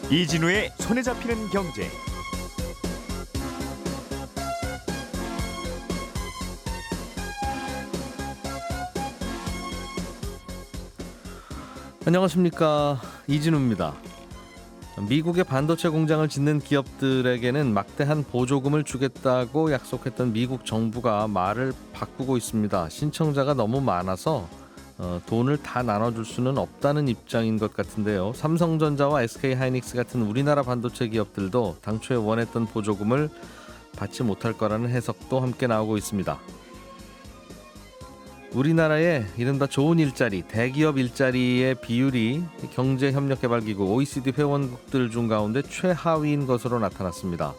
이진우의 손에 잡히는 경제. 안녕하십니까, 이진우입니다. 미국의 반도체 공장을 짓는 기업들에게는 막대한 보조금을 주겠다고 약속했던 미국 정부가 말을 바꾸고 있습니다. 신청자가 너무 많아서 돈을 다 나눠줄 수는 없다는 입장인 것 같은데요. 삼성전자와 SK하이닉스 같은 우리나라 반도체 기업들도 당초에 원했던 보조금을 받지 못할 거라는 해석도 함께 나오고 있습니다. 우리나라의 이른바 좋은 일자리, 대기업 일자리의 비율이 경제협력개발기구 OECD 회원국들 중 가운데 최하위인 것으로 나타났습니다.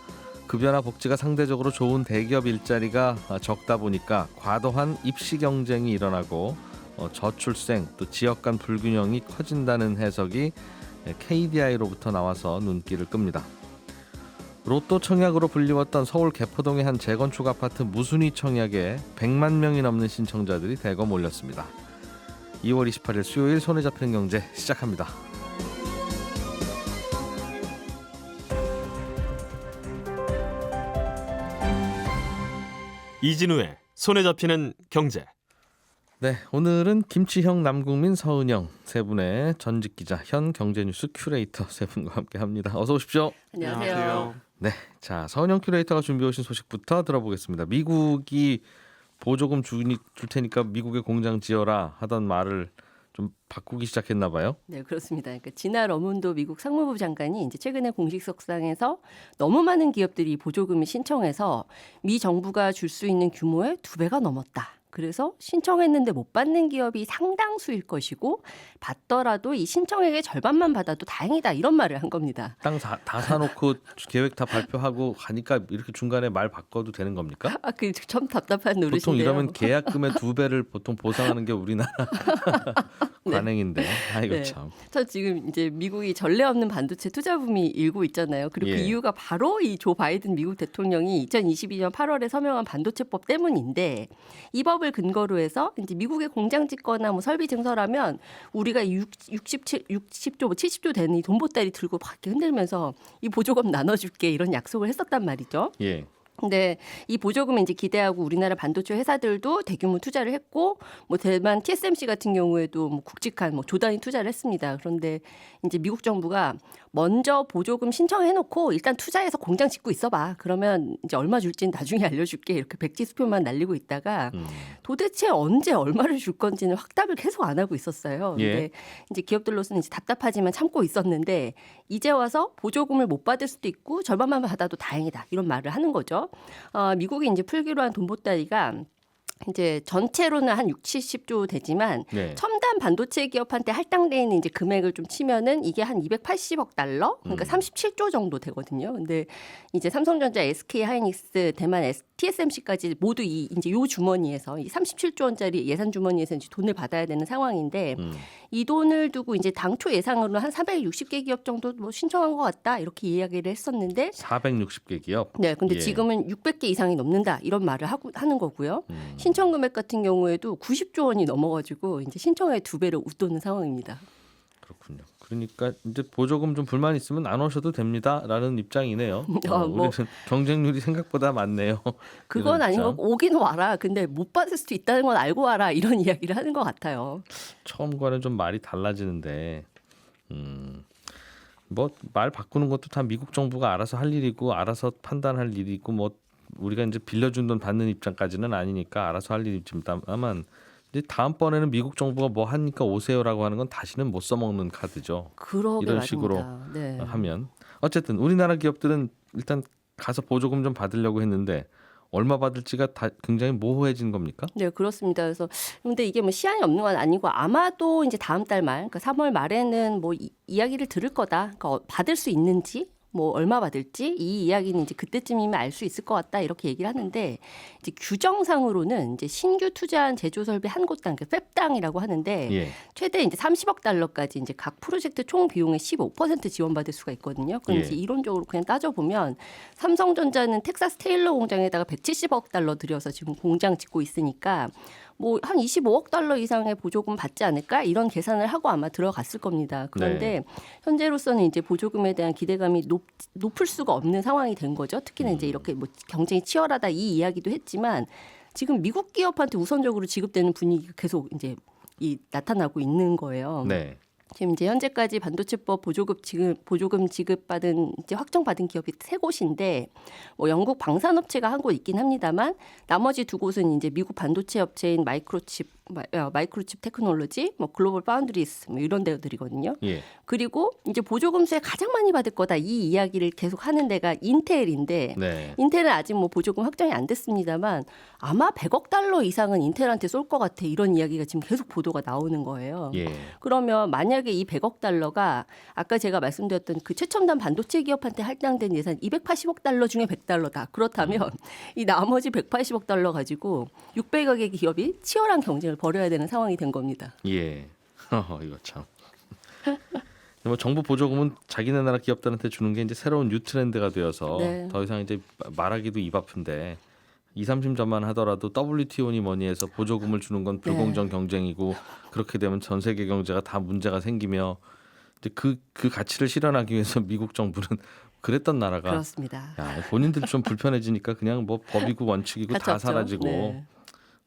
급여나 복지가 상대적으로 좋은 대기업 일자리가 적다 보니까 과도한 입시 경쟁이 일어나고 저출생, 또 지역 간 불균형이 커진다는 해석이 KDI로부터 나와서 눈길을 끕니다. 로또 청약으로 불리웠던 서울 개포동의 한 재건축 아파트 무순위 청약에 100만 명이 넘는 신청자들이 대거 몰렸습니다. 2월 28일 수요일 손에 잡히는 경제 시작합니다. 이진우의 손에 잡히는 경제. 네, 오늘은 김치형, 남국민, 서은영 세 분의 전직 기자, 현 경제뉴스 큐레이터 세 분과 함께합니다. 어서 오십시오. 안녕하세요. 네, 자, 서은영 큐레이터가 준비해 오신 소식부터 들어보겠습니다. 미국이 보조금 줄 테니까 미국에 공장 지어라 하던 말을 좀 바꾸기 시작했나 봐요. 네, 그렇습니다. 그러니까 지나 러문도 미국 상무부 장관이 이제 최근에 공식석상에서 너무 많은 기업들이 보조금을 신청해서 미 정부가 줄 수 있는 규모의 2배가 넘었다. 그래서 신청했는데 못 받는 기업이 상당수일 것이고 받더라도 이 신청액의 절반만 받아도 다행이다, 이런 말을 한 겁니다. 땅 다 사놓고 계획 다 발표하고 가니까 이렇게 중간에 말 바꿔도 되는 겁니까? 그 참 답답한 노릇인데요. 보통 이러면 계약금의 2배를 보통 보상하는 게 우리나라 관행인데. 아이고 네. 참. 저 지금 이제 미국이 전례 없는 반도체 투자 붐이 일고 있잖아요. 그리고 그 이유가 바로 이 조 바이든 미국 대통령이 2022년 8월에 서명한 반도체법 때문인데, 이 법을 근거로 해서 이제 미국에 공장 짓거나 뭐 설비 증설하면 우리가 60조, 70조 되는 이 돈 보따리 들고 막 이렇게 흔들면서 이 보조금 나눠줄게, 이런 약속을 했었단 말이죠. 예. 근데 이 보조금을 이제 기대하고 우리나라 반도체 회사들도 대규모 투자를 했고, 뭐 대만 TSMC 같은 경우에도 뭐 굵직한 조 단위 투자를 했습니다. 그런데 이제 미국 정부가 먼저 보조금 신청해놓고 일단 투자해서 공장 짓고 있어봐. 그러면 이제 얼마 줄지는 나중에 알려줄게, 이렇게 백지수표만 날리고 있다가 도대체 언제 얼마를 줄 건지는 확답을 계속 안 하고 있었어요. 근데 이제 기업들로서는 이제 답답하지만 참고 있었는데, 이제 와서 보조금을 못 받을 수도 있고 절반만 받아도 다행이다, 이런 말을 하는 거죠. 미국이 이제 풀기로 한 돈 보따리가 이제 전체로는 한 70조 되지만 첨단 반도체 기업한테 할당돼 있는 이제 금액을 좀 치면은 이게 한 280억 달러, 그러니까 37조 정도 되거든요. 근데 이제 삼성전자, SK 하이닉스, 대만 TSMC까지 모두 이제 요 주머니에서 이 37조 원짜리 예산 주머니에서 이제 돈을 받아야 되는 상황인데, 이 돈을 두고 이제 당초 예상으로는 한 460개 기업 정도 뭐 신청한 것 같다, 이렇게 이야기를 했었는데 460개 기업. 네, 근데 지금은 600개 이상이 넘는다, 이런 말을 하는 거고요. 신청 금액 같은 경우에도 90조 원이 넘어가지고 이제 신청의 2배를 웃도는 상황입니다. 그렇군요. 그러니까 이제 보조금 좀 불만 있으면 안 오셔도 됩니다라는 입장이네요. 우리는 경쟁률이 생각보다 많네요. 그건 아닌 거고, 오긴 와라. 근데 못 받을 수도 있다는 건 알고 와라, 이런 이야기를 하는 것 같아요. 처음과는 좀 말이 달라지는데, 뭐 말 바꾸는 것도 다 미국 정부가 알아서 할 일이고 알아서 판단할 일이고, 뭐 우리가 이제 빌려준 돈 받는 입장까지는 아니니까 알아서 할 일이지만, 이제 다음번에는 미국 정부가 뭐 하니까 오세요라고 하는 건 다시는 못 써먹는 카드죠. 이런 식으로 하면. 어쨌든 우리나라 기업들은 일단 가서 보조금 좀 받으려고 했는데 얼마 받을지가 다 굉장히 모호해진 겁니까? 네, 그렇습니다. 그래서 근데 이게 뭐 시한이 없는 건 아니고 아마도 이제 다음 달 말, 그러니까 3월 말에는 뭐 이야기를 들을 거다. 그러니까 받을 수 있는지, 뭐 얼마 받을지, 이 이야기는 이제 그때쯤이면 알 수 있을 것 같다, 이렇게 얘기를 하는데, 이제 규정상으로는 이제 신규 투자한 제조 설비 한 곳당, 팹당이라고 하는데 최대 이제 30억 달러까지 이제 각 프로젝트 총 비용의 15% 지원받을 수가 있거든요. 그럼 이제 이론적으로 그냥 따져보면 삼성전자는 텍사스 테일러 공장에다가 170억 달러 들여서 지금 공장 짓고 있으니까 뭐 한 25억 달러 이상의 보조금 받지 않을까 이런 계산을 하고 아마 들어갔을 겁니다. 그런데 현재로서는 이제 보조금에 대한 기대감이 높을 수가 없는 상황이 된 거죠. 특히나 이제 이렇게 뭐 경쟁이 치열하다 이 이야기도 했지만 지금 미국 기업한테 우선적으로 지급되는 분위기가 계속 이제 나타나고 있는 거예요. 네. 지금 이제 현재까지 반도체법 보조금 지급받은 이제 확정받은 기업이 3곳인데 뭐 영국 방산업체가 한 곳 있긴 합니다만 나머지 2곳은 이제 미국 반도체 업체인 마이크로칩 테크놀로지, 뭐 글로벌 파운드리스 뭐 이런 데들이거든요. 예. 그리고 이제 보조금 수혜 가장 많이 받을 거다 이 이야기를 계속 하는 데가 인텔인데 네. 인텔은 아직 뭐 보조금 확정이 안 됐습니다만 아마 100억 달러 이상은 인텔한테 쏠 것 같아 이런 이야기가 지금 계속 보도가 나오는 거예요. 예. 그러면 만약에 이 100억 달러가 아까 제가 말씀드렸던 그 최첨단 반도체 기업한테 할당된 예산 280억 달러 중에 100달러다. 그렇다면 이 나머지 180억 달러 가지고 600억의 기업이 치열한 경쟁을 벌여야 되는 상황이 된 겁니다. 예. 이거 참. 뭐 정부 보조금은 자기네 나라 기업들한테 주는 게 이제 새로운 뉴 트렌드가 되어서 네. 더 이상 이제 말하기도 입 아픈데 2, 30점만 하더라도 WTO니 뭐니 해서 보조금을 주는 건 불공정 경쟁이고 그렇게 되면 전 세계 경제가 다 문제가 생기며 이제 그 가치를 실현하기 위해서 미국 정부는 그랬던 나라가 그렇습니다. 야, 본인들 좀 불편해지니까 그냥 뭐 법이고 원칙이고 다 갇혔죠. 사라지고 네.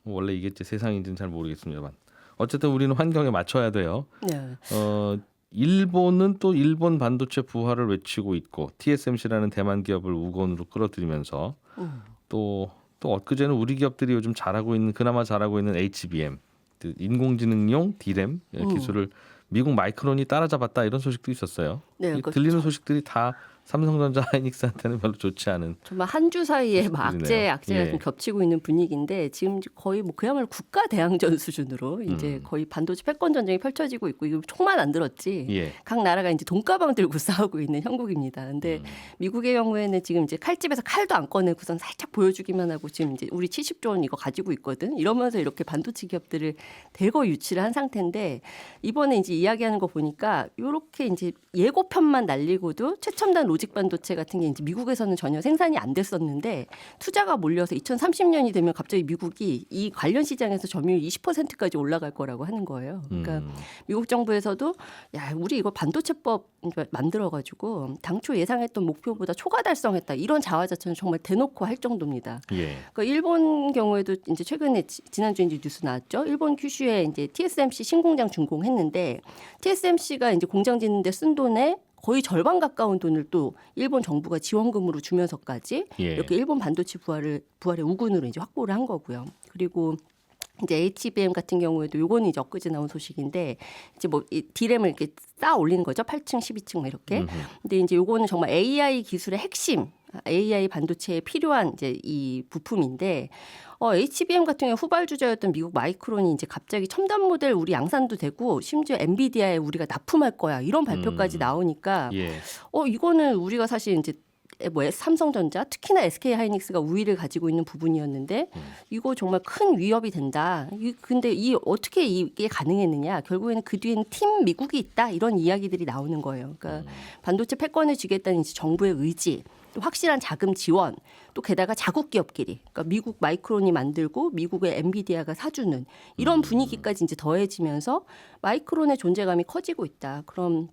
원래 이게 세상인지는 잘 모르겠습니다만 어쨌든 우리는 환경에 맞춰야 돼요. 네. 일본은 또 일본 반도체 부활을 외치고 있고 TSMC라는 대만 기업을 우건으로 끌어들이면서 또 엊그제는 우리 기업들이 요즘 그나마 잘하고 있는 HBM 인공지능용 D램 기술을 미국 마이크론이 따라잡았다 이런 소식도 있었어요. 네, 이 그 들리는 소식들이 다 삼성전자 하이닉스한테는 별로 좋지 않은. 정말 한 주 사이에 막 소식이네요. 악재가 예. 좀 겹치고 있는 분위기인데 지금 거의 뭐 그야말로 국가 대항전 수준으로 이제 거의 반도체 패권 전쟁이 펼쳐지고 있고 이거 총만 안 들었지. 예. 각 나라가 이제 돈가방 들고 싸우고 있는 형국입니다. 근데 미국의 경우에는 지금 이제 칼집에서 칼도 안 꺼내고선 살짝 보여주기만 하고 지금 이제 우리 70조 원 이거 가지고 있거든. 이러면서 이렇게 반도체 기업들을 대거 유치를 한 상태인데 이번에 이제 이야기하는 거 보니까 이렇게 이제 예고편만 날리고도 최첨단 로직 반도체 같은 게 이제 미국에서는 전혀 생산이 안 됐었는데 투자가 몰려서 2030년이 되면 갑자기 미국이 이 관련 시장에서 점유율 20%까지 올라갈 거라고 하는 거예요. 그러니까 미국 정부에서도 야, 우리 이거 반도체법 만들어 가지고 당초 예상했던 목표보다 초과 달성했다. 이런 자화자찬을 정말 대놓고 할 정도입니다. 예. 그러니까 일본 경우에도 이제 최근에 지난주에 이제 뉴스 나왔죠. 일본 큐슈에 이제 TSMC 신공장 준공했는데 TSMC가 이제 공장 짓는데 쓴 돈의 거의 절반 가까운 돈을 또 일본 정부가 지원금으로 주면서까지 예. 이렇게 일본 반도체 부활의 우군으로 이제 확보를 한 거고요. 그리고 이제 HBM 같은 경우에도 요거는 이제 엊그제 나온 소식인데 이제 뭐 이 D램을 이렇게 쌓아 올리는 거죠. 8층, 12층 뭐 이렇게. 근데 이제 요거는 정말 AI 기술의 핵심, AI 반도체에 필요한 이제 이 부품인데 HBM 같은 경우 후발주자였던 미국 마이크론이 이제 갑자기 첨단 모델 우리 양산도 되고 심지어 엔비디아에 우리가 납품할 거야 이런 발표까지 나오니까 예. 이거는 우리가 사실 이제 뭐 삼성전자 특히나 SK 하이닉스가 우위를 가지고 있는 부분이었는데 이거 정말 큰 위협이 된다. 근데 어떻게 이게 가능했느냐? 결국에는 그 뒤에는 팀 미국이 있다 이런 이야기들이 나오는 거예요. 그러니까 반도체 패권을 주겠다는 이제 정부의 의지. 또 확실한 자금 지원, 또 게다가 자국 기업끼리, 그러니까 미국 마이크론이 만들고 미국의 엔비디아가 사주는 이런 분위기까지 이제 더해지면서 마이크론의 존재감이 커지고 있다. 그럼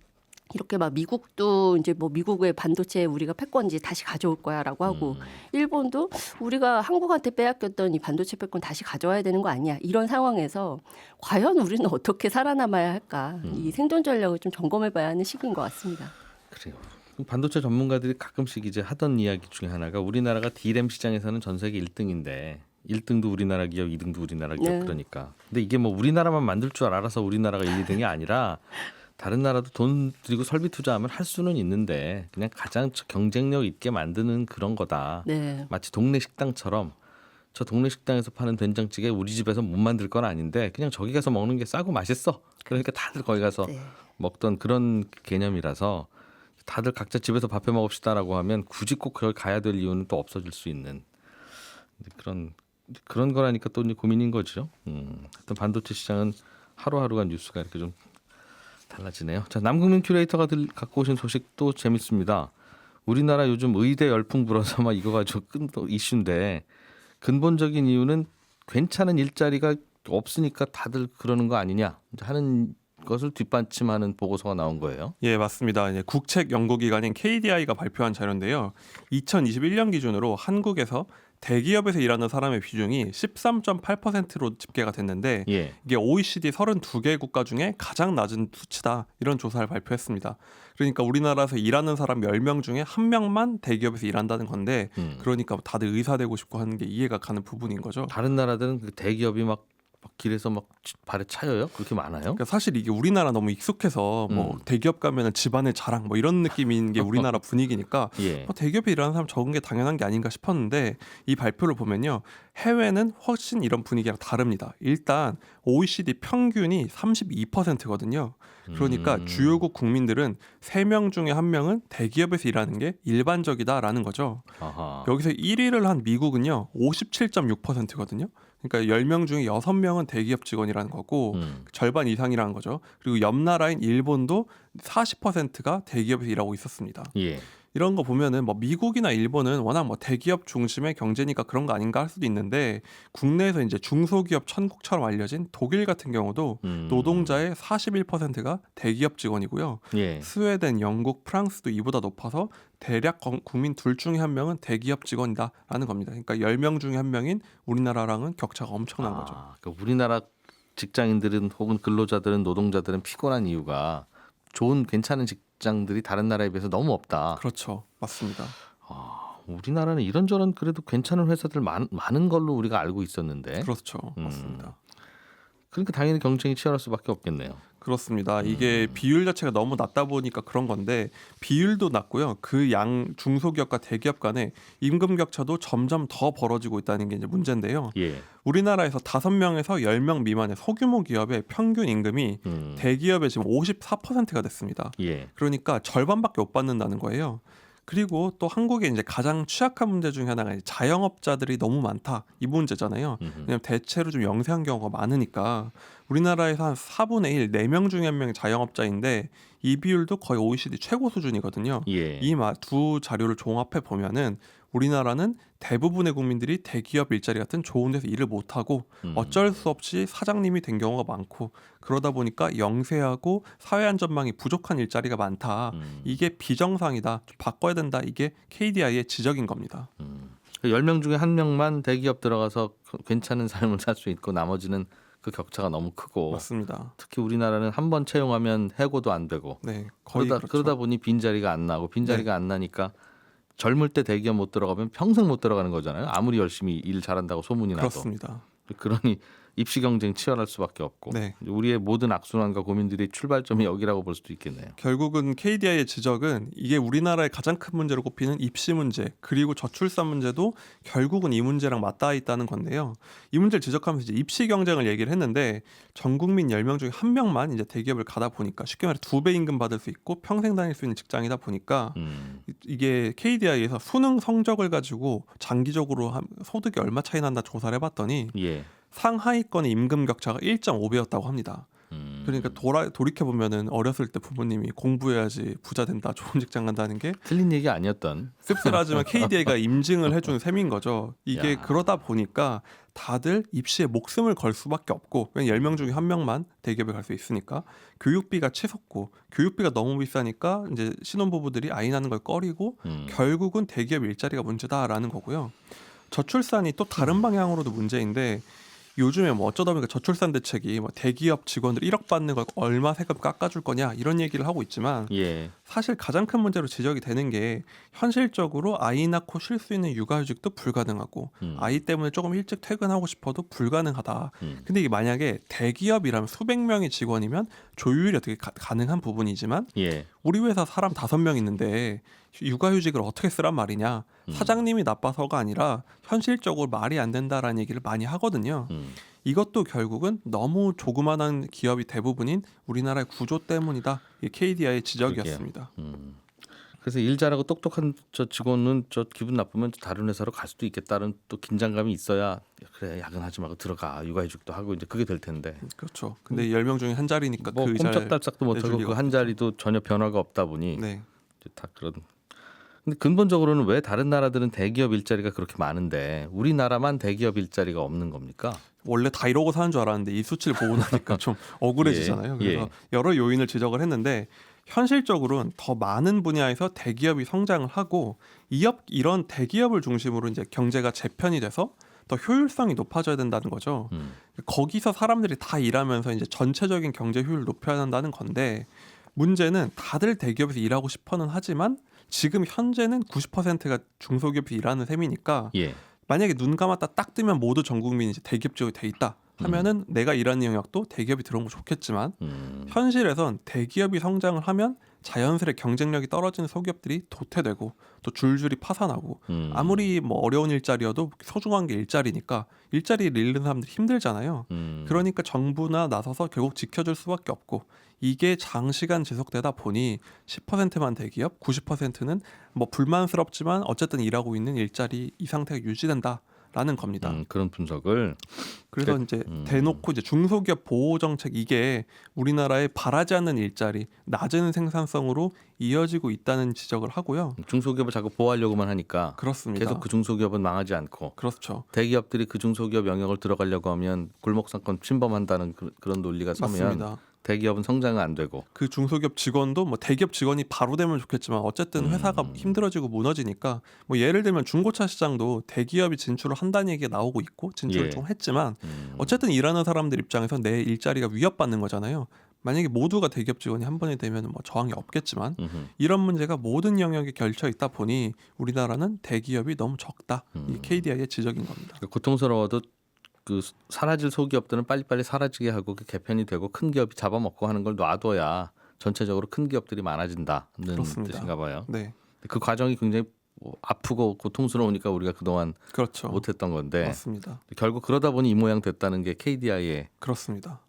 이렇게 막 미국도 이제 뭐 미국의 반도체 우리가 패권 이제 다시 가져올 거야라고 하고 일본도 우리가 한국한테 빼앗겼던 이 반도체 패권 다시 가져와야 되는 거 아니야 이런 상황에서 과연 우리는 어떻게 살아남아야 할까 이 생존 전략을 좀 점검해봐야 하는 시기인 것 같습니다. 그래요. 반도체 전문가들이 가끔씩 이제 하던 이야기 중에 하나가 우리나라가 D램 시장에서는 전 세계 1등인데 1등도 우리나라 기업, 2등도 우리나라 기업 네. 그러니까. 근데 이게 뭐 우리나라만 만들 줄 알아서 우리나라가 1, 2등이 아니라 다른 나라도 돈 들이고 설비 투자하면 할 수는 있는데 그냥 가장 경쟁력 있게 만드는 그런 거다. 네. 마치 동네 식당처럼 저 동네 식당에서 파는 된장찌개 우리 집에서 못 만들 건 아닌데 그냥 저기 가서 먹는 게 싸고 맛있어. 그러니까 다들 거기 가서 네. 먹던 그런 개념이라서 다들 각자 집에서 밥해 먹읍시다라고 하면 굳이 꼭 그걸 가야 될 이유는 또 없어질 수 있는 그런 거라니까 또 이제 고민인 거죠. 하여튼 반도체 시장은 하루하루가 뉴스가 이렇게 좀 달라지네요. 자, 남국민 큐레이터가 갖고 오신 소식도 재밌습니다. 우리나라 요즘 의대 열풍 불어서 막 이거 가지고 이슈인데 근본적인 이유는 괜찮은 일자리가 없으니까 다들 그러는 거 아니냐 하는 것을 뒷받침하는 보고서가 나온 거예요. 예, 맞습니다. 이제 국책 연구기관인 KDI가 발표한 자료인데요. 2021년 기준으로 한국에서 대기업에서 일하는 사람의 비중이 13.8%로 집계가 됐는데 예. 이게 OECD 32개 국가 중에 가장 낮은 수치다. 이런 조사를 발표했습니다. 그러니까 우리나라에서 일하는 사람 10명 중에 1명만 대기업에서 일한다는 건데 그러니까 다들 의사 되고 싶고 하는 게 이해가 가는 부분인 거죠. 다른 나라들은 그 대기업이 막 길에서 막 발에 차여요? 그렇게 많아요? 그러니까 사실 이게 우리나라 너무 익숙해서 뭐 대기업 가면은 집안의 자랑 뭐 이런 느낌인 게 우리나라 분위기니까 예. 대기업에 일하는 사람 적은 게 당연한 게 아닌가 싶었는데 이 발표를 보면요. 해외는 훨씬 이런 분위기랑 다릅니다. 일단 OECD 평균이 32%거든요. 그러니까 주요국 국민들은 3명 중에 1명은 대기업에서 일하는 게 일반적이다라는 거죠. 아하. 여기서 1위를 한 미국은요. 57.6%거든요. 그러니까 10명 중에 6명은 대기업 직원이라는 거고 절반 이상이라는 거죠. 그리고 옆 나라인 일본도 40%가 대기업에서 일하고 있었습니다. 예. 이런 거 보면은 뭐 미국이나 일본은 워낙 뭐 대기업 중심의 경제니까 그런 거 아닌가 할 수도 있는데 국내에서 이제 중소기업 천국처럼 알려진 독일 같은 경우도 노동자의 41%가 대기업 직원이고요. 예. 스웨덴, 영국, 프랑스도 이보다 높아서 대략 국민 둘 중에 1명은 대기업 직원이다라는 겁니다. 그러니까 10명 중에 1명인 우리나라랑은 격차가 엄청난 거죠. 그러니까 우리나라 직장인들은 혹은 근로자들은 노동자들은 피곤한 이유가 좋은 괜찮은 직장들이 다른 나라에 비해서 너무 없다. 그렇죠. 맞습니다. 우리나라는 이런저런 그래도 괜찮은 회사들 많은 걸로 우리가 알고 있었는데. 그렇죠. 맞습니다. 그러니까 당연히 경쟁이 치열할 수밖에 없겠네요. 그렇습니다. 이게 비율 자체가 너무 낮다 보니까 그런 건데 비율도 낮고요. 그 양 중소기업과 대기업 간의 임금 격차도 점점 더 벌어지고 있다는 게 이제 문제인데요. 예. 우리나라에서 5명에서 10명 미만의 소규모 기업의 평균 임금이 대기업의 지금 54%가 됐습니다. 예. 그러니까 절반밖에 못 받는다는 거예요. 그리고 또 한국에 이제 가장 취약한 문제 중에 하나가 이제 자영업자들이 너무 많다 이 문제잖아요. 왜냐하면 대체로 좀 영세한 경우가 많으니까 우리나라에서 한 4분의 1, 4명 중에 1명이 자영업자인데 이 비율도 거의 OECD 최고 수준이거든요. 예. 이 두 자료를 종합해 보면은 우리나라는 대부분의 국민들이 대기업 일자리 같은 좋은 데서 일을 못하고 어쩔 수 없이 사장님이 된 경우가 많고 그러다 보니까 영세하고 사회 안전망이 부족한 일자리가 많다. 이게 비정상이다. 좀 바꿔야 된다. 이게 KDI의 지적인 겁니다. 10명 중에 1명만 대기업 들어가서 괜찮은 삶을 살 수 있고 나머지는 그 격차가 너무 크고 맞습니다. 특히 우리나라는 한 번 채용하면 해고도 안 되고 네, 거의 그렇죠. 그러다 보니 빈자리가 안 나고 빈자리가 안 나니까 젊을 때 대기업 못 들어가면 평생 못 들어가는 거잖아요. 아무리 열심히 일 잘한다고 소문이 나도. 그렇습니다. 그러니 입시 경쟁 치열할 수밖에 없고 네. 우리의 모든 악순환과 고민들이 출발점이 여기라고 볼 수도 있겠네요. 결국은 KDI의 지적은 이게 우리나라의 가장 큰 문제로 꼽히는 입시 문제 그리고 저출산 문제도 결국은 이 문제랑 맞닿아 있다는 건데요. 이 문제를 지적하면서 이제 입시 경쟁을 얘기를 했는데 전 국민 10명 중에 1명만 이제 대기업을 가다 보니까 쉽게 말해 2배 임금 받을 수 있고 평생 다닐 수 있는 직장이다 보니까 이게 KDI에서 수능 성적을 가지고 장기적으로 소득이 얼마 차이 난다 조사를 해봤더니 예. 상하위권의 임금 격차가 1.5배였다고 합니다. 그러니까 돌이켜 보면은 어렸을 때 부모님이 공부해야지 부자 된다, 좋은 직장 간다는 게 틀린 얘기 아니었던. 씁쓸하지만 KDI가 임증을 해준 셈인 거죠. 이게 야. 그러다 보니까 다들 입시에 목숨을 걸 수밖에 없고, 왜냐 10명 중에 1명만 대기업에 갈 수 있으니까 교육비가 치솟고 교육비가 너무 비싸니까 이제 신혼부부들이 아이 낳는 걸 꺼리고 결국은 대기업 일자리가 문제다라는 거고요. 저출산이 또 다른 방향으로도 문제인데. 요즘에 뭐 어쩌다 보니까 저출산 대책이 뭐 대기업 직원들 1억 받는 걸 얼마 세금 깎아줄 거냐 이런 얘기를 하고 있지만 예. 사실 가장 큰 문제로 지적이 되는 게 현실적으로 아이 낳고 쉴 수 있는 육아휴직도 불가능하고 아이 때문에 조금 일찍 퇴근하고 싶어도 불가능하다. 근데 이게 만약에 대기업이라면 수백 명의 직원이면 조율이 어떻게 가능한 부분이지만 예. 우리 회사 사람 5명 있는데 육아휴직을 어떻게 쓰란 말이냐. 사장님이 나빠서가 아니라 현실적으로 말이 안 된다라는 얘기를 많이 하거든요. 이것도 결국은 너무 조그만한 기업이 대부분인 우리나라의 구조 때문이다. 이게 KDI의 지적이었습니다. 그래서 일 잘하고 똑똑한 저 직원은 저 기분 나쁘면 다른 회사로 갈 수도 있겠다는 또 긴장감이 있어야 그래 야근하지 말고 들어가 육아휴직도 하고 이제 그게 될 텐데. 그렇죠. 근데 10명 중에 한 자리니까 뭐 그 의자를 꼼짝달싹도 못하고 그 한 자리도 전혀 변화가 없다 보니 네. 이제 다 그런 근데 근본적으로는 왜 다른 나라들은 대기업 일자리가 그렇게 많은데 우리나라만 대기업 일자리가 없는 겁니까? 원래 다 이러고 사는 줄 알았는데 이 수치를 보고 나니까 좀 억울해지잖아요. 예, 그래서 여러 요인을 지적을 했는데 현실적으로는 더 많은 분야에서 대기업이 성장을 하고 이런 대기업을 중심으로 이제 경제가 재편이 돼서 더 효율성이 높아져야 된다는 거죠. 거기서 사람들이 다 일하면서 이제 전체적인 경제 효율을 높여야 한다는 건데 문제는 다들 대기업에서 일하고 싶어는 하지만 지금 현재는 90%가 중소기업에서 일하는 셈이니까 예. 만약에 눈 감았다 딱 뜨면 모두 전 국민이 이제 대기업 지역이 돼 있다 하면은 내가 일하는 영역도 대기업이 들어온 거 좋겠지만 현실에선 대기업이 성장을 하면 자연스레 경쟁력이 떨어지는 소기업들이 도태되고 또 줄줄이 파산하고 아무리 뭐 어려운 일자리여도 소중한 게 일자리니까 일자리를 잃는 사람들이 힘들잖아요. 그러니까 정부나 나서서 결국 지켜줄 수밖에 없고 이게 장시간 지속되다 보니 10%만 대기업, 90%는 뭐 불만스럽지만 어쨌든 일하고 있는 일자리 이 상태가 유지된다라는 겁니다. 그런 분석을 그래서 이제 대놓고 이제 중소기업 보호 정책 이게 우리나라의 바라지 않는 일자리, 낮은 생산성으로 이어지고 있다는 지적을 하고요. 중소기업을 자꾸 보호하려고만 하니까 그렇습니다. 계속 그 중소기업은 망하지 않고 그렇죠. 대기업들이 그 중소기업 영역을 들어가려고 하면 골목상권 침범한다는 그런 논리가 서면 맞습니다. 대기업은 성장은 안 되고 그 중소기업 직원도 뭐 대기업 직원이 바로 되면 좋겠지만 어쨌든 회사가 힘들어지고 무너지니까 뭐 예를 들면 중고차 시장도 대기업이 진출을 한다는 얘기가 나오고 있고 진출을 예. 좀 했지만 어쨌든 일하는 사람들 입장에서 내 일자리가 위협받는 거잖아요. 만약에 모두가 대기업 직원이 한 번이 되면 뭐 저항이 없겠지만 이런 문제가 모든 영역에 결쳐 있다 보니 우리나라는 대기업이 너무 적다. 이게 KDI의 지적인 겁니다. 고통스러워도 그 사라질 소기업들은 빨리빨리 사라지게 하고 그 개편이 되고 큰 기업이 잡아먹고 하는 걸 놔둬야 전체적으로 큰 기업들이 많아진다는 그렇습니다. 뜻인가 봐요. 네, 그 과정이 굉장히 아프고 고통스러우니까 우리가 그동안 그렇죠. 못했던 건데 맞습니다. 결국 그러다 보니 이 모양 됐다는 게 KDI의 그렇습니다.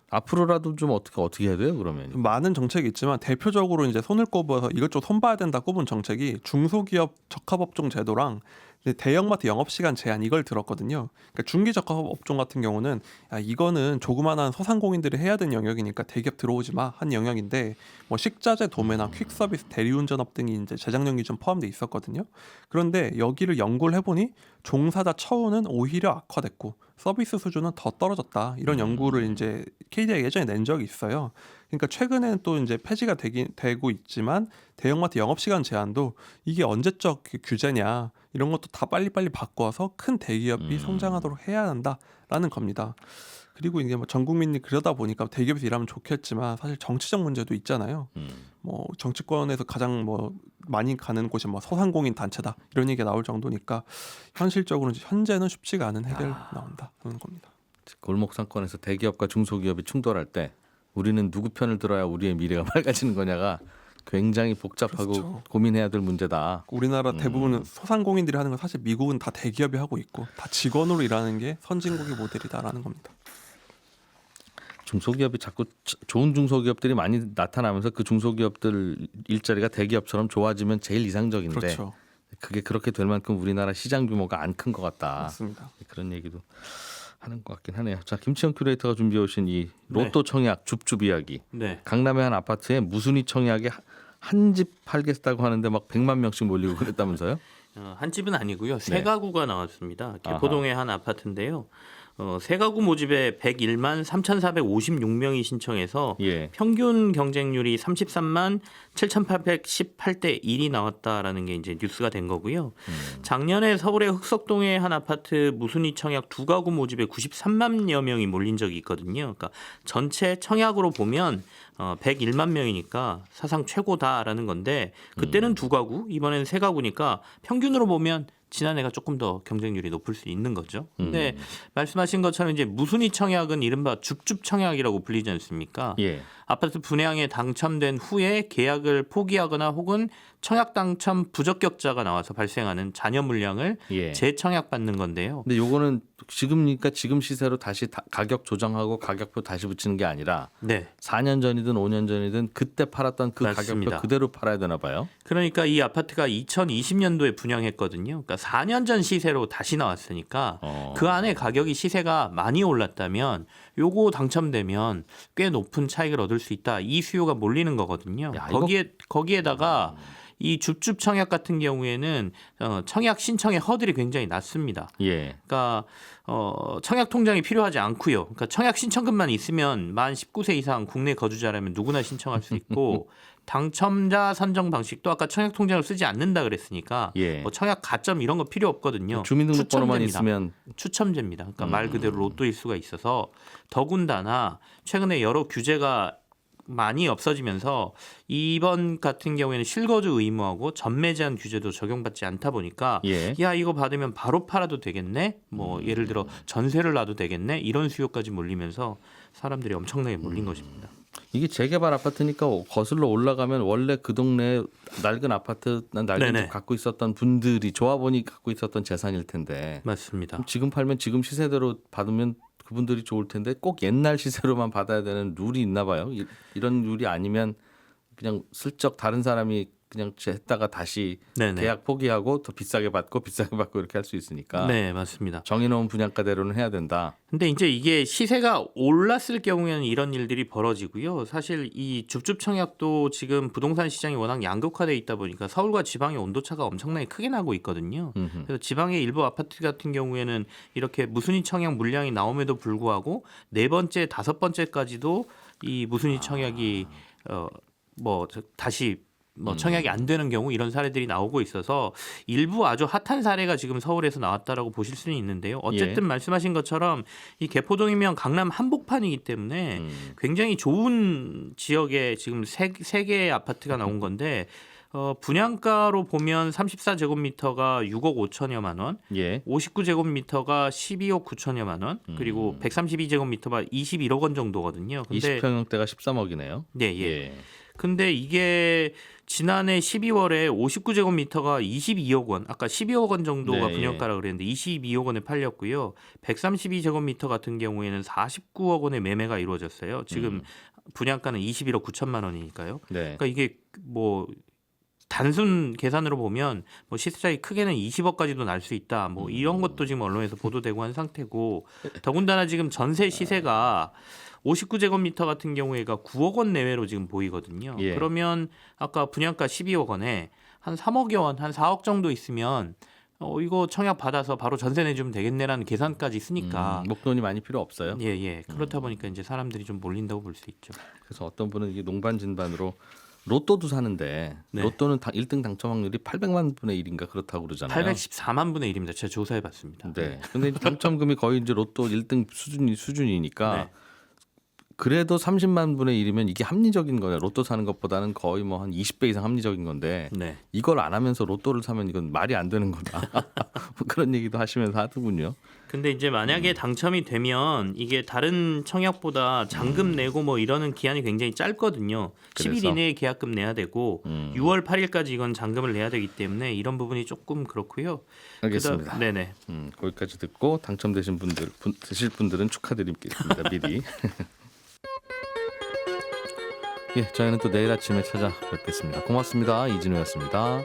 앞으로라도 좀 어떻게 해야 돼요 그러면? 많은 정책이 있지만 대표적으로 이제 손을 꼽아서 이것저것 손봐야 된다 꼽은 정책이 중소기업 적합업종 제도랑 대형마트 영업시간 제한 이걸 들었거든요. 그러니까 중기 적합업종 같은 경우는 이거는 조그마한 소상공인들이 해야 되는 영역이니까 대기업 들어오지 마 한 영역인데 뭐 식자재 도매나 퀵서비스 대리운전업 등이 이제 재작년 기준 포함돼 있었거든요. 그런데 여기를 연구를 해보니 종사자 처우는 오히려 악화됐고 서비스 수준은 더 떨어졌다. 이런 연구를 이제 KDI 예전에 낸 적이 있어요. 그러니까 최근에는 또 이제 폐지가 되고 있지만 대형마트 영업시간 제한도 이게 언제적 규제냐 이런 것도 다 빨리빨리 바꿔서 큰 대기업이 성장하도록 해야 한다라는 겁니다. 그리고 이게 뭐 전 국민이 그러다 보니까 대기업에서 일하면 좋겠지만 사실 정치적 문제도 있잖아요. 뭐 정치권에서 가장 뭐 많이 가는 곳이 뭐 소상공인 단체다 이런 얘기가 나올 정도니까 현실적으로 현재는 쉽지가 않은 해결 나온다는 겁니다. 골목 상권에서 대기업과 중소기업이 충돌할 때 우리는 누구 편을 들어야 우리의 미래가 맑아지는 거냐가 굉장히 복잡하고 그렇죠. 고민해야 될 문제다. 우리나라 대부분은 소상공인들이 하는 건 사실 미국은 다 대기업이 하고 있고 다 직원으로 일하는 게 선진국의 모델이다라는 겁니다. 중소기업이 자꾸 좋은 중소기업들이 많이 나타나면서 그 중소기업들 일자리가 대기업처럼 좋아지면 제일 이상적인데 그렇죠. 그게 그렇게 될 만큼 우리나라 시장 규모가 안 큰 것 같다. 맞습니다. 그런 얘기도 하는 것 같긴 하네요. 자, 김치영 큐레이터가 준비해 오신 이 로또 청약 줍줍 이야기. 네. 강남의 한 아파트에 무순위 청약에 한 집 팔겠다고 하는데 막 100만 명씩 몰리고 그랬다면서요? 한 집은 아니고요. 세 네. 가구가 나왔습니다. 개포동의 한 아파트인데요. 세 가구 모집에 101만 3,456명이 신청해서 예. 평균 경쟁률이 33만 7,818대 1이 나왔다라는 게 이제 뉴스가 된 거고요. 작년에 서울의 흑석동의 한 아파트 무순위 청약 두 가구 모집에 93만여 명이 몰린 적이 있거든요. 그러니까 전체 청약으로 보면 101만 명이니까 사상 최고다라는 건데 그때는 두 가구, 이번에는 세 가구니까 평균으로 보면 지난해가 조금 더 경쟁률이 높을 수 있는 거죠. 근데 말씀하신 것처럼 이제 무순위 청약은 이른바 줍줍 청약이라고 불리지 않습니까? 예. 아파트 분양에 당첨된 후에 계약을 포기하거나 혹은 청약 당첨 부적격자가 나와서 발생하는 잔여 물량을 예. 재청약받는 건데요. 근데 요거는 지금이니까 지금 시세로 다시 가격 조정하고 가격표 다시 붙이는 게 아니라 네. 4년 전이든 5년 전이든 그때 팔았던 그 맞습니다. 가격표 그대로 팔아야 되나 봐요. 그러니까 이 아파트가 2020년도에 분양했거든요. 그러니까 4년 전 시세로 다시 나왔으니까 그 안에 가격이 시세가 많이 올랐다면 요거 당첨되면 꽤 높은 차익을 얻을 수 있다. 이 수요가 몰리는 거거든요. 야, 이거... 거기에다가 이 줍줍 청약 같은 경우에는 청약 신청의 허들이 굉장히 낮습니다. 예. 그러니까 청약 통장이 필요하지 않고요. 그러니까 청약 신청금만 있으면 만 19세 이상 국내 거주자라면 누구나 신청할 수 있고 당첨자 선정 방식도 아까 청약 통장을 쓰지 않는다 그랬으니까 예. 뭐 청약 가점 이런 거 필요 없거든요. 주민등록번호만 추첨제입니다. 있으면 추첨제입니다. 그러니까 말 그대로 로또일 수가 있어서 더군다나 최근에 여러 규제가 많이 없어지면서 이번 같은 경우에는 실거주 의무하고 전매 제한 규제도 적용받지 않다 보니까 예. 야 이거 받으면 바로 팔아도 되겠네 뭐 예를 들어 전세를 놔도 되겠네 이런 수요까지 몰리면서 사람들이 엄청나게 몰린 것입니다. 이게 재개발 아파트니까 거슬러 올라가면 원래 그 동네에 낡은 아파트, 낡은 네네. 집 갖고 있었던 분들이 조합원이 갖고 있었던 재산일 텐데 맞습니다. 그럼 지금 팔면 지금 시세대로 받으면 그분들이 좋을 텐데 꼭 옛날 시세로만 받아야 되는 룰이 있나 봐요. 이런 룰이 아니면 그냥 슬쩍 다른 사람이 그냥 했다가 다시 네네. 계약 포기하고 더 비싸게 받고 이렇게 할 수 있으니까 네 맞습니다. 정해놓은 분양가대로는 해야 된다. 근데 이제 이게 시세가 올랐을 경우에는 이런 일들이 벌어지고요. 사실 이 줍줍 청약도 지금 부동산 시장이 워낙 양극화돼 있다 보니까 서울과 지방의 온도차가 엄청나게 크게 나고 있거든요. 그래서 지방의 일부 아파트 같은 경우에는 이렇게 무순위 청약 물량이 나옴에도 불구하고 네 번째, 다섯 번째까지도 이 무순위 청약이 다시 청약이 안 되는 경우 이런 사례들이 나오고 있어서 일부 아주 핫한 사례가 지금 서울에서 나왔다라고 보실 수는 있는데요. 어쨌든 말씀하신 것처럼 이 개포동이면 강남 한복판이기 때문에 굉장히 좋은 지역에 지금 세 개의 아파트가 나온 건데 분양가로 보면 34제곱미터가 6억 5천여만 원, 예. 59제곱미터가 12억 9천여만 원, 그리고 132제곱미터가 21억 원 정도거든요. 근데 20평형대가 13억이네요. 네, 예. 근데 이게 지난해 12월에 59제곱미터가 22억 원, 아까 12억 원 정도가 네, 분양가라 그랬는데 22억 원에 팔렸고요. 132제곱미터 같은 경우에는 49억 원의 매매가 이루어졌어요. 지금 분양가는 21억 9천만 원이니까요. 네. 그러니까 이게 뭐 단순 계산으로 보면 뭐 시세 차이 크게는 20억까지도 날 수 있다. 뭐 이런 것도 지금 언론에서 보도되고 한 상태고 더군다나 지금 전세 시세가 59제곱미터 같은 경우에가 9억 원 내외로 지금 보이거든요. 예. 그러면 아까 분양가 12억 원에 한 3억여 원, 한 4억 정도 있으면 이거 청약 받아서 바로 전세 내주면 되겠네라는 계산까지 쓰니까 목돈이 많이 필요 없어요. 예. 그렇다 보니까 이제 사람들이 좀 몰린다고 볼 수 있죠. 그래서 어떤 분은 이게 농반진반으로 로또도 사는데 네. 로또는 1등 당첨 확률이 800만 분의 1인가 그렇다고 그러잖아요. 814만 분의 1입니다. 제가 조사해 봤습니다. 네. 근데 이제 당첨금이 거의 이제 로또 1등 수준이니까 네. 그래도 30만 분의 1이면 이게 합리적인 거예요. 로또 사는 것보다는 거의 뭐 한 20배 이상 합리적인 건데 네. 이걸 안 하면서 로또를 사면 이건 말이 안 되는 거다. 뭐 그런 얘기도 하시면서 하더군요. 근데 이제 만약에 당첨이 되면 이게 다른 청약보다 잔금 내고 뭐 이러는 기한이 굉장히 짧거든요. 10일 그래서? 이내에 계약금 내야 되고 6월 8일까지 이건 잔금을 내야 되기 때문에 이런 부분이 조금 그렇고요. 알겠습니다. 네네. 거기까지 듣고 당첨되신 되실 분들은 축하드리겠습니다. 미리. 예, 저희는 또 내일 아침에 찾아뵙겠습니다. 고맙습니다. 이진우였습니다.